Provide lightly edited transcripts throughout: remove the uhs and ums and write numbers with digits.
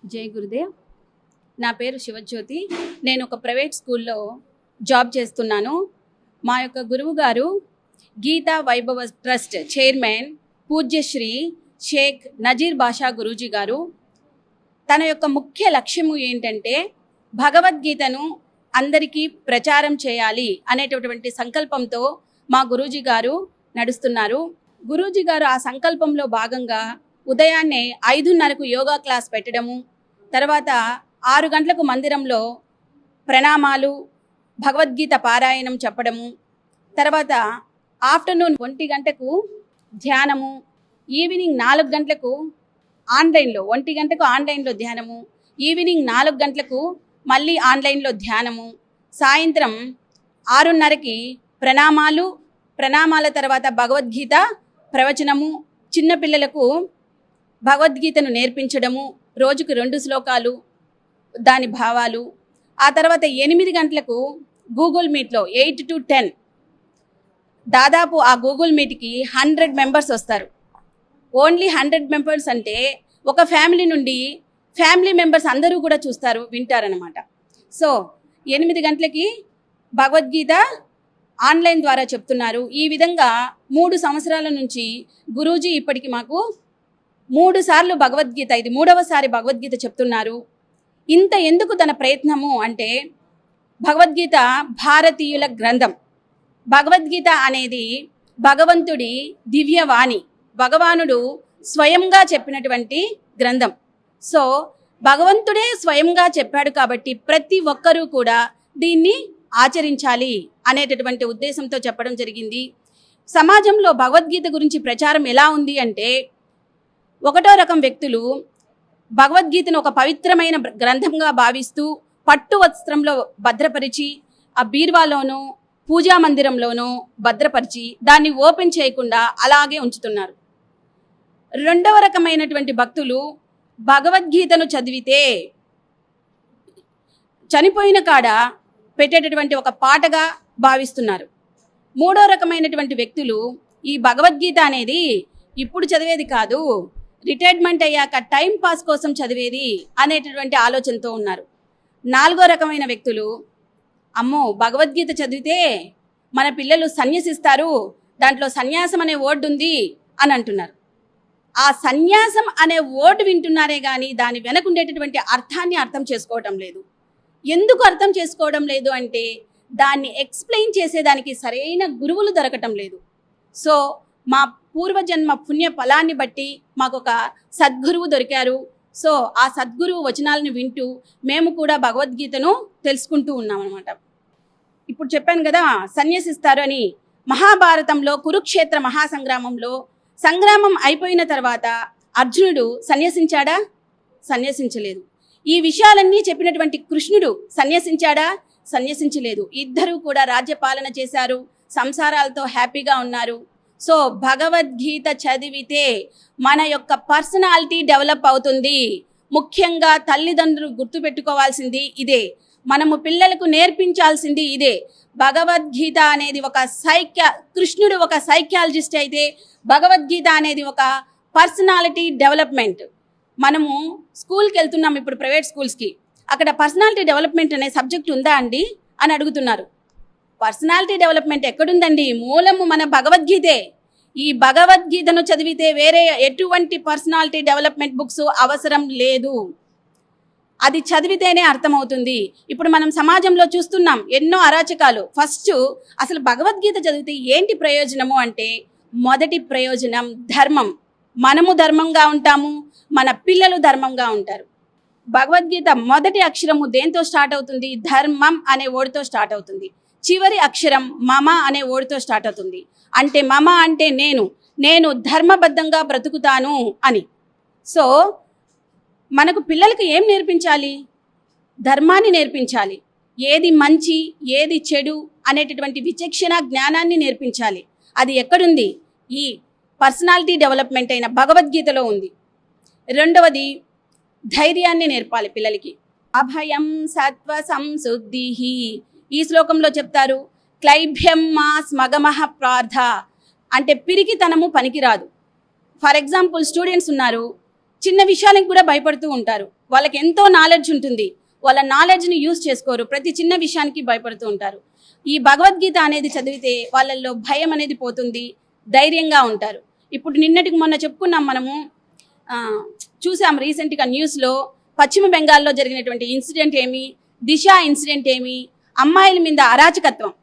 జై గురుదేవ్. నా పేరు శివజ్యోతి. నేను ఒక ప్రైవేట్ స్కూల్లో జాబ్ చేస్తున్నాను. మా యొక్క గురువు గారు గీతా వైభవ ట్రస్ట్ చైర్మన్ పూజ్యశ్రీ షేక్ నజీర్ బాషా గురూజీ గారు. తన యొక్క ముఖ్య లక్ష్యము ఏంటంటే భగవద్గీతను అందరికీ ప్రచారం చేయాలి అనేటటువంటి సంకల్పంతో మా గురూజీ గారు నడుస్తున్నారు. గురూజీ గారు ఆ సంకల్పంలో భాగంగా ఉదయాన్నే 5:30కు యోగా క్లాస్ పెట్టడము, తర్వాత 6 గంటలకు మందిరంలో ప్రణామాలు, భగవద్గీత పారాయణం చెప్పడము, తర్వాత ఆఫ్టర్నూన్ 1 గంటకు ధ్యానము, ఈవినింగ్ 4 గంటలకు ఆన్లైన్లో 1 గంటకు ఆన్లైన్లో ధ్యానము, ఈవినింగ్ 4 గంటలకు మళ్ళీ ఆన్లైన్లో ధ్యానము, సాయంత్రం 6:30కి ప్రణామాల తర్వాత భగవద్గీత ప్రవచనము, చిన్నపిల్లలకు భగవద్గీతను నేర్పించడము, రోజుకు 2 శ్లోకాలు, దాని భావాలు. ఆ తర్వాత 8 గంటలకు గూగుల్ మీట్లో 8 to 10 దాదాపు ఆ గూగుల్ మీట్కి 100 మెంబర్స్ వస్తారు. ఓన్లీ 100 మెంబర్స్ అంటే ఒక ఫ్యామిలీ నుండి ఫ్యామిలీ మెంబర్స్ అందరూ కూడా చూస్తారు, వింటారనమాట. సో 8 గంటలకి భగవద్గీత ఆన్లైన్ ద్వారా చెప్తున్నారు. ఈ విధంగా 3 సంవత్సరాల నుంచి గురూజీ ఇప్పటికి మాకు 3 సార్లు భగవద్గీత, ఇది 3వసారి భగవద్గీత చెప్తున్నారు. ఇంత ఎందుకు తన ప్రయత్నము అంటే భగవద్గీత భారతీయుల గ్రంథం. భగవద్గీత అనేది భగవంతుడి దివ్యవాణి, భగవానుడు స్వయంగా చెప్పినటువంటి గ్రంథం. సో భగవంతుడే స్వయంగా చెప్పాడు కాబట్టి ప్రతి ఒక్కరూ కూడా దీన్ని ఆచరించాలి అనేటటువంటి ఉద్దేశంతో చెప్పడం జరిగింది. సమాజంలో భగవద్గీత గురించి ప్రచారం ఎలా ఉంది అంటే, 1వ రకం వ్యక్తులు భగవద్గీతను ఒక పవిత్రమైన గ్రంథంగా భావిస్తూ పట్టు వస్త్రంలో భద్రపరిచి ఆ బీర్వాలోనూ పూజా మందిరంలోనూ భద్రపరిచి దాన్ని ఓపెన్ చేయకుండా అలాగే ఉంచుతున్నారు. 2వ రకమైనటువంటి భక్తులు భగవద్గీతను చదివితే చనిపోయిన కాడ పెట్టేటటువంటి ఒక పాటగా భావిస్తున్నారు. 3వ రకమైనటువంటి వ్యక్తులు ఈ భగవద్గీత అనేది ఇప్పుడు చదివేది కాదు, రిటైర్మెంట్ అయ్యాక టైం పాస్ కోసం చదివేది అనేటటువంటి ఆలోచనతో ఉన్నారు. 4వ రకమైన వ్యక్తులు, అమ్మో భగవద్గీత చదివితే మన పిల్లలు సన్యసిస్తారు, దాంట్లో సన్యాసం అనే వర్డ్ ఉంది అని అంటున్నారు. ఆ సన్యాసం అనే వర్డ్ వింటున్నారే కానీ దాని వెనక ఉండేటటువంటి అర్థాన్ని అర్థం చేసుకోవటం లేదు. ఎందుకు అర్థం చేసుకోవడం లేదు అంటే దాన్ని ఎక్స్ప్లెయిన్ చేసేదానికి సరైన గురువులు దొరకటం లేదు. సో మా పూర్వజన్మ పుణ్య ఫలాన్ని బట్టి మాకు ఒక సద్గురువు దొరికారు. సో ఆ సద్గురువు వచనాలను వింటూ మేము కూడా భగవద్గీతను తెలుసుకుంటూ ఉన్నాం అనమాట. ఇప్పుడు చెప్పాను కదా సన్యసిస్తారు అని. మహాభారతంలో కురుక్షేత్ర మహాసంగ్రామంలో సంగ్రామం అయిపోయిన తర్వాత అర్జునుడు సన్యసించాడా? సన్యసించలేదు. ఈ విషయాలన్నీ చెప్పినటువంటి కృష్ణుడు సన్యసించాడా? సన్యసించలేదు. ఇద్దరూ కూడా రాజ్యపాలన చేశారు, సంసారాలతో హ్యాపీగా ఉన్నారు. సో భగవద్గీత చదివితే మన యొక్క పర్సనాలిటీ డెవలప్ అవుతుంది. ముఖ్యంగా తల్లిదండ్రులు గుర్తుపెట్టుకోవాల్సింది ఇదే, మనము పిల్లలకు నేర్పించాల్సింది ఇదే. భగవద్గీత అనేది కృష్ణుడు ఒక సైకాలజిస్ట్ అయితే భగవద్గీత అనేది ఒక పర్సనాలిటీ డెవలప్మెంట్. మనము స్కూల్కి వెళ్తున్నాం ఇప్పుడు, ప్రైవేట్ స్కూల్స్కి, అక్కడ పర్సనాలిటీ డెవలప్మెంట్ అనే సబ్జెక్ట్ ఉందా అండి అని అడుగుతున్నారు. పర్సనాలిటీ డెవలప్మెంట్ ఎక్కడుందండి? మూలము మన భగవద్గీతే. ఈ భగవద్గీతను చదివితే వేరే ఎటువంటి పర్సనాలిటీ డెవలప్మెంట్ బుక్స్ అవసరం లేదు. అది చదివితేనే అర్థమవుతుంది. ఇప్పుడు మనం సమాజంలో చూస్తున్నాం ఎన్నో అరాచకాలు. ఫస్ట్ అసలు భగవద్గీత చదివితే ఏంటి ప్రయోజనము అంటే, మొదటి ప్రయోజనం ధర్మం. మనము ధర్మంగా ఉంటాము, మన పిల్లలు ధర్మంగా ఉంటారు. భగవద్గీత మొదటి అక్షరము దేంతో స్టార్ట్ అవుతుంది? ధర్మం అనే వర్డ్తో స్టార్ట్ అవుతుంది. చివరి అక్షరం మమ అనే వర్డ్తో స్టార్ట్ అవుతుంది. అంటే మమ అంటే నేను ధర్మబద్ధంగా బ్రతుకుతాను అని. సో మనకు పిల్లలకు ఏం నేర్పించాలి? ధర్మాన్ని నేర్పించాలి. ఏది మంచి ఏది చెడు అనేటటువంటి విచక్షణ జ్ఞానాన్ని నేర్పించాలి. అది ఎక్కడుంది? ఈ పర్సనాలిటీ డెవలప్మెంట్ అయిన భగవద్గీతలో ఉంది. 2వది ధైర్యాన్ని నేర్పాలి పిల్లలకి. అభయం సత్వ సంశుద్ధి. ఈ శ్లోకంలో చెప్తారు, క్లైభ్యం మా స్మగమః ప్రార్థ అంటే పిరికితనము పనికిరాదు. ఫర్ ఎగ్జాంపుల్ స్టూడెంట్స్ ఉన్నారు, చిన్న విషయాలకు కూడా భయపడుతూ ఉంటారు. వాళ్ళకి ఎంతో నాలెడ్జ్ ఉంటుంది, వాళ్ళ నాలెడ్జ్ని యూజ్ చేసుకోరు, ప్రతి చిన్న విషయానికి భయపడుతూ ఉంటారు. ఈ భగవద్గీత అనేది చదివితే వాళ్ళల్లో భయం అనేది పోతుంది, ధైర్యంగా ఉంటారు. ఇప్పుడు నిన్నటికి మొన్న చెప్పుకున్నాం మనము, చూసాం రీసెంట్గా న్యూస్లో పశ్చిమ బెంగాల్లో జరిగినటువంటి ఇన్సిడెంట్ ఏమి, దిశ ఇన్సిడెంట్ ఏమి, అమ్మాయిల మీద అరాచకత్వం.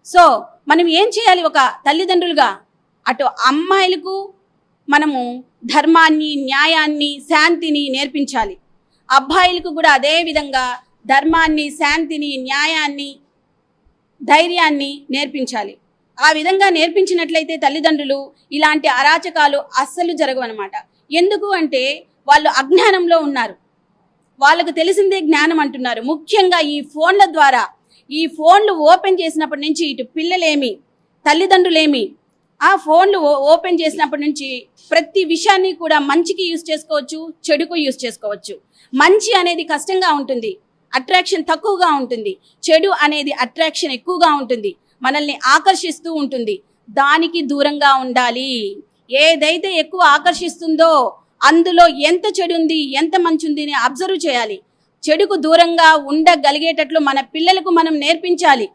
సో మనం ఏం చేయాలి ఒక తల్లిదండ్రులుగా? అటు అమ్మాయిలకు మనము ధర్మాన్ని, న్యాయాన్ని, శాంతిని నేర్పించాలి. అబ్బాయిలకు కూడా అదే విధంగా ధర్మాన్ని, శాంతిని, న్యాయాన్ని, ధైర్యాన్ని నేర్పించాలి. ఆ విధంగా నేర్పించినట్లయితే తల్లిదండ్రులు ఇలాంటి అరాచకాలు అస్సలు జరగవు అన్నమాట. ఎందుకు అంటే వాళ్ళు అజ్ఞానంలో ఉన్నారు, వాళ్ళకు తెలిసిందే జ్ఞానం అంటున్నారు. ముఖ్యంగా ఈ ఫోన్ల ద్వారా, ఈ ఫోన్లు ఓపెన్ చేసినప్పటి నుంచి ఇటు పిల్లలేమి తల్లిదండ్రులేమి ఆ ఫోన్లు ఓపెన్ చేసినప్పటి నుంచి ప్రతి విషయాన్ని కూడా మంచికి యూజ్ చేసుకోవచ్చు, చెడుకు యూజ్ చేసుకోవచ్చు. మంచి అనేది కష్టంగా ఉంటుంది, అట్రాక్షన్ తక్కువగా ఉంటుంది. చెడు అనేది అట్రాక్షన్ ఎక్కువగా ఉంటుంది, మనల్ని ఆకర్షిస్తూ ఉంటుంది. దానికి దూరంగా ఉండాలి. ఏదైతే ఎక్కువ ఆకర్షిస్తుందో అందులో ఎంత చెడు ఉంది, ఎంత మంచి ఉంది అని అబ్జర్వ్ చేయాలి. చెడుకు దూరంగా ఉండగలిగేటట్లు మన పిల్లలకు మనం నేర్పించాలి.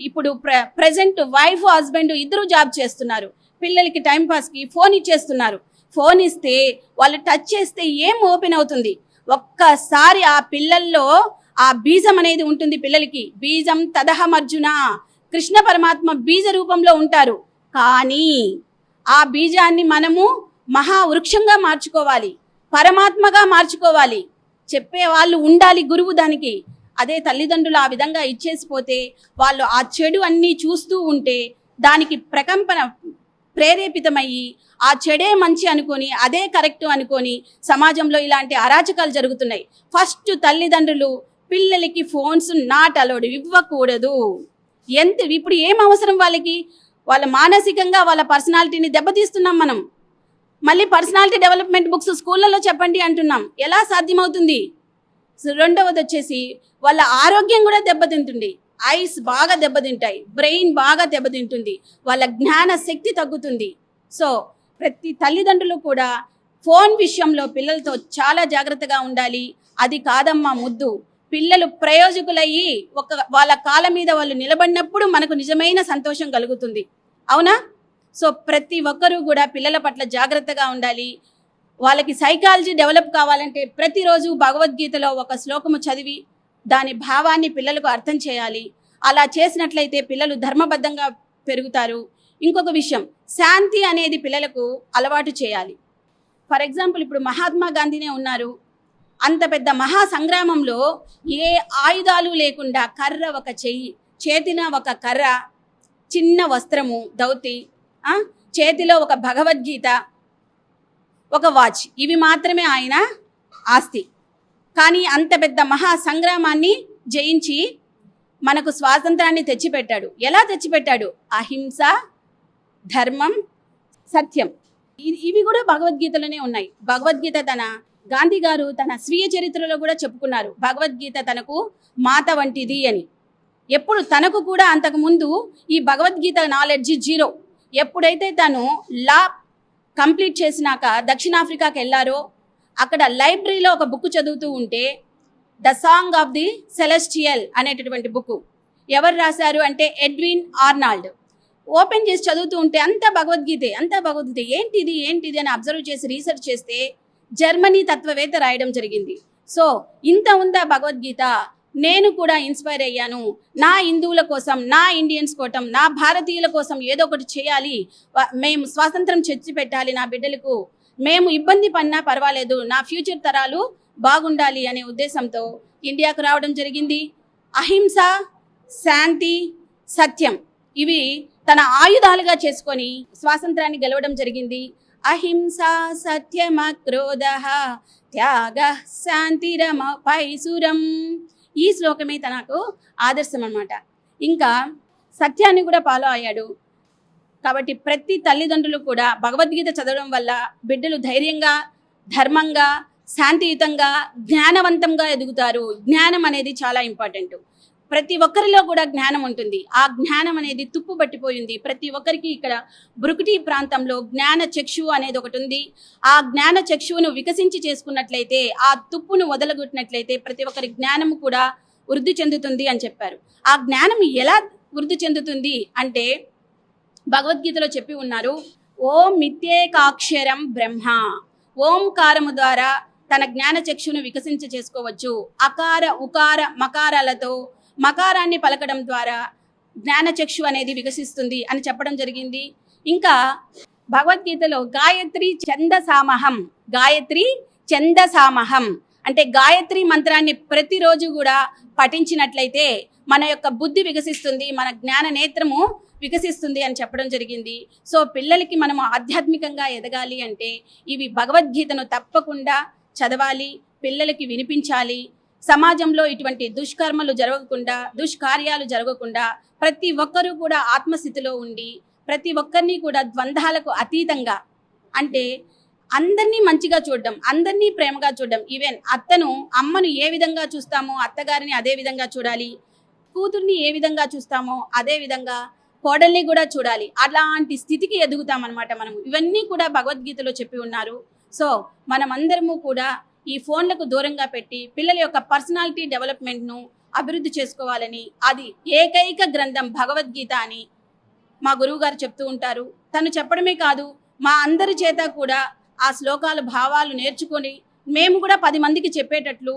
ఇప్పుడు ప్రెజెంట్ వైఫ్ హస్బెండ్ ఇద్దరు జాబ్ చేస్తున్నారు, పిల్లలకి టైంపాస్కి ఫోన్ ఇచ్చేస్తున్నారు. ఫోన్ ఇస్తే వాళ్ళు టచ్ చేస్తే ఏం ఓపెన్ అవుతుంది? ఒక్కసారి ఆ పిల్లల్లో ఆ బీజం అనేది ఉంటుంది. పిల్లలకి బీజం తదహమర్జున, కృష్ణ పరమాత్మ బీజ రూపంలో ఉంటారు. కానీ ఆ బీజాన్ని మనము మహావృక్షంగా మార్చుకోవాలి, పరమాత్మగా మార్చుకోవాలి. చెప్పే వాళ్ళు ఉండాలి, గురువు దానికి. అదే తల్లిదండ్రులు ఆ విధంగా ఇచ్చేసిపోతే వాళ్ళు ఆ చెడు అన్నీ చూస్తూ ఉంటే దానికి ప్రకంపన ప్రేరేపితమయ్యి ఆ చెడే మంచి అనుకొని అదే కరెక్ట్ అనుకొని సమాజంలో ఇలాంటి అరాచకాలు జరుగుతున్నాయి. ఫస్ట్ తల్లిదండ్రులు పిల్లలకి ఫోన్స్ నాట్ అలౌడ్, ఇవ్వకూడదు. ఇప్పుడు ఏం అవసరం వాళ్ళకి? వాళ్ళ మానసికంగా వాళ్ళ పర్సనాలిటీని దెబ్బతీస్తున్నాం మనం. మళ్ళీ పర్సనాలిటీ డెవలప్మెంట్ బుక్స్ స్కూళ్ళలో చెప్పండి అంటున్నాం. ఎలా సాధ్యమవుతుంది? రెండవది వచ్చేసి వాళ్ళ ఆరోగ్యం కూడా దెబ్బతింటుంది. ఐస్ బాగా దెబ్బతింటాయి, బ్రెయిన్ బాగా దెబ్బతింటుంది, వాళ్ళ జ్ఞాన శక్తి తగ్గుతుంది. సో ప్రతి తల్లిదండ్రులు కూడా ఫోన్ విషయంలో పిల్లలతో చాలా జాగ్రత్తగా ఉండాలి. అది కాదమ్మా ముద్దు. పిల్లలు ప్రయోజకులయ్యి వాళ్ళ కాళ్ళ మీద వాళ్ళు నిలబడినప్పుడు మనకు నిజమైన సంతోషం కలుగుతుంది. అవునా? సో ప్రతి ఒక్కరూ కూడా పిల్లల పట్ల జాగ్రత్తగా ఉండాలి. వాళ్ళకి సైకాలజీ డెవలప్ కావాలంటే ప్రతిరోజు భగవద్గీతలో ఒక శ్లోకము చదివి దాని భావాన్ని పిల్లలకు అర్థం చేయాలి. అలా చేసినట్లయితే పిల్లలు ధర్మబద్ధంగా పెరుగుతారు. ఇంకొక విషయం, శాంతి అనేది పిల్లలకు అలవాటు చేయాలి. ఫర్ ఎగ్జాంపుల్ ఇప్పుడు మహాత్మా గాంధీనే ఉన్నారు. అంత పెద్ద మహా సంగ్రామంలో ఏ ఆయుధాలు లేకుండా కర్ర ఒక చెయ్యి, చేతిన ఒక కర్ర, చిన్న వస్త్రము ధౌతి, చేతిలో ఒక భగవద్గీత, ఒక వాచ్, ఇవి మాత్రమే ఆయన ఆస్తి. కానీ అంత పెద్ద మహా సంగ్రామాన్ని జయించి మనకు స్వాతంత్రాన్ని తెచ్చిపెట్టాడు. ఎలా తెచ్చిపెట్టాడు? అహింస, ధర్మం, సత్యం. ఇవి కూడా భగవద్గీతలోనే ఉన్నాయి. భగవద్గీత గాంధీ గారు తన స్వీయ చరిత్రలో కూడా చెప్పుకున్నారు, భగవద్గీత తనకు మాత వంటిది అని. ఎప్పుడు తనకు కూడా అంతకుముందు ఈ భగవద్గీత నాలెడ్జ్ జీరో. ఎప్పుడైతే తను లా కంప్లీట్ చేసినాక దక్షిణాఫ్రికాకి వెళ్ళారో అక్కడ లైబ్రరీలో ఒక బుక్ చదువుతూ ఉంటే the song of the celestial అనేటటువంటి బుక్ ఎవరు రాశారు అంటే ఎడ్విన్ ఆర్నాల్డ్. ఓపెన్ చేసి చదువుతూ ఉంటే అంతా భగవద్గీతే, ఏంటిది అని అబ్జర్వ్ చేసి రీసెర్చ్ చేస్తే జర్మనీ తత్వవేత్త రాయడం జరిగింది. సో ఇంత ఉందా భగవద్గీత? నేను కూడా ఇన్స్పైర్ అయ్యాను. నా హిందువుల కోసం, నా ఇండియన్స్ కోసం, నా భారతీయుల కోసం ఏదో ఒకటి చేయాలి. మేము స్వాతంత్రం తెచ్చిపెట్టాలి నా బిడ్డలకు. మేము ఇబ్బంది పడినా పర్వాలేదు, నా ఫ్యూచర్ తరాలు బాగుండాలి అనే ఉద్దేశంతో ఇండియాకు రావడం జరిగింది. అహింస, శాంతి, సత్యం ఇవి తన ఆయుధాలుగా చేసుకొని స్వాతంత్రాన్ని గెలవడం జరిగింది. అహింస సత్యమ క్రోధ త్యాగ శాంతిరమ పైసురం. ఈ శ్లోకమే తనకు ఆదర్శం అన్నమాట. ఇంకా సత్యాన్ని కూడా ఫాలో అయ్యాడు. కాబట్టి ప్రతి తల్లిదండ్రులు కూడా భగవద్గీత చదవడం వల్ల బిడ్డలు ధైర్యంగా, ధర్మంగా, శాంతియుతంగా, జ్ఞానవంతంగా ఎదుగుతారు. జ్ఞానం అనేది చాలా ఇంపార్టెంట్. ప్రతి ఒక్కరిలో కూడా జ్ఞానం ఉంటుంది. ఆ జ్ఞానం అనేది తుప్పు పట్టిపోయింది. ప్రతి ఒక్కరికి ఇక్కడ బ్రుకుటి ప్రాంతంలో జ్ఞాన చక్షువు అనేది ఒకటి ఉంది. ఆ జ్ఞాన చక్షువును వికసించి చేసుకున్నట్లయితే, ఆ తుప్పును వదలగొట్టినట్లయితే ప్రతి ఒక్కరి జ్ఞానము కూడా వృద్ధి చెందుతుంది అని చెప్పారు. ఆ జ్ఞానం ఎలా వృద్ధి చెందుతుంది అంటే భగవద్గీతలో చెప్పి ఉన్నారు, ఓం మిత్యేకాక్షరం బ్రహ్మ. ఓంకారము ద్వారా తన జ్ఞాన చక్షును వికసించ చేసుకోవచ్చు. అకార ఉకార మకారాలతో మకారాన్ని పలకడం ద్వారా జ్ఞానచక్షు అనేది వికసిస్తుంది అని చెప్పడం జరిగింది. ఇంకా భగవద్గీతలో గాయత్రి ఛందసామహం అంటే గాయత్రి మంత్రాన్ని ప్రతిరోజు కూడా పఠించినట్లయితే మన యొక్క బుద్ధి వికసిస్తుంది, మన జ్ఞాన నేత్రము వికసిస్తుంది అని చెప్పడం జరిగింది. సో పిల్లలకి మనము ఆధ్యాత్మికంగా ఎదగాలి అంటే ఇవి భగవద్గీతను తప్పకుండా చదవాలి, పిల్లలకి వినిపించాలి. సమాజంలో ఇటువంటి దుష్కర్మలు జరగకుండా, దుష్కార్యాలు జరగకుండా ప్రతి ఒక్కరూ కూడా ఆత్మస్థితిలో ఉండి ప్రతి ఒక్కరిని కూడా ద్వంద్వాలకు అతీతంగా, అంటే అందరినీ మంచిగా చూడడం, అందరినీ ప్రేమగా చూడడం. ఈవెన్ అమ్మను ఏ విధంగా చూస్తామో అత్తగారిని అదే విధంగా చూడాలి, కూతుర్ని ఏ విధంగా చూస్తామో అదే విధంగా కోడల్ని కూడా చూడాలి. అలాంటి స్థితికి ఎదుగుతామన్నమాట మనము. ఇవన్నీ కూడా భగవద్గీతలో చెప్పి ఉన్నారు. సో మనమందరము కూడా ఈ ఫోన్లకు దూరంగా పెట్టి పిల్లల యొక్క పర్సనాలిటీ డెవలప్మెంట్ను అభివృద్ధి చేసుకోవాలని, అది ఏకైక గ్రంథం భగవద్గీత అని మా గురువు గారు చెప్తూ ఉంటారు. తను చెప్పడమే కాదు, మా అందరి చేత కూడా ఆ శ్లోకాల భావాలు నేర్చుకొని మేము కూడా 10 మందికి చెప్పేటట్లు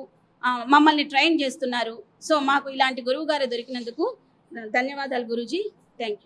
మమ్మల్ని ట్రైన్ చేస్తున్నారు. సో మాకు ఇలాంటి గురువు గారు దొరికినందుకు ధన్యవాదాలు గురూజీ. Thank you.